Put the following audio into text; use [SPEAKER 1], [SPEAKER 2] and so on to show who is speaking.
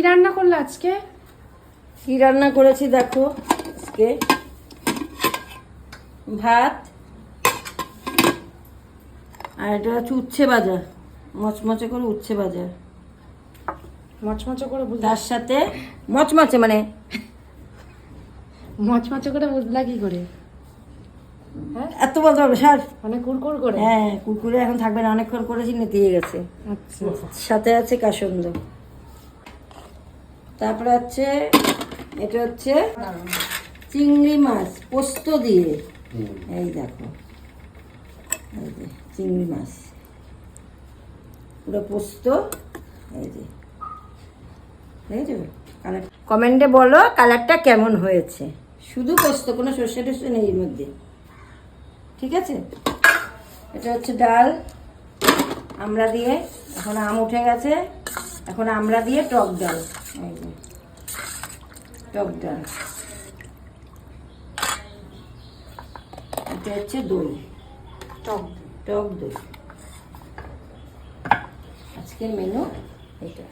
[SPEAKER 1] রান্না করলে আজকে?
[SPEAKER 2] কি রান্না করেছি দেখো আজকে, ভাত আর এটা হচ্ছে উচ্ছে ভাজা, মচমচে করে উচ্ছে ভাজা,
[SPEAKER 1] মচমচে করে
[SPEAKER 2] তার সাথে মচমচে মানে
[SPEAKER 1] মচমচে করে বুঝলা কি করে? হ্যাঁ,
[SPEAKER 2] এত বলতে পারবে স্যার?
[SPEAKER 1] মানে কুরকুর করে।
[SPEAKER 2] হ্যাঁ, কুরকুরে এখন থাকবে না, অনেকক্ষণ করেছি না, দিয়ে গেছে।
[SPEAKER 1] আচ্ছা,
[SPEAKER 2] সাথে আছে কাসন্দ, তারপরে হচ্ছে এটা হচ্ছে চিংড়ি মাছ পোস্ত দিয়ে, এই দেখো, এই যে চিংড়ি মাছ পুরো পোস্ত, এই যে দেখেছো কালার। কমেন্টে বলো কালারটা কেমন হয়েছে। শুধু পোস্ত, কোনো সর্ষে টর্ষে নেই এর মধ্যে, ঠিক আছে? এটা হচ্ছে ডাল আমরা দিয়ে, এখন আম উঠে গেছে, এখন আমরা দিয়ে টক ডাল, এই যে টক ডাল। এটা হচ্ছে দই,
[SPEAKER 1] টক
[SPEAKER 2] টক দই। আজকের মেনু এটা,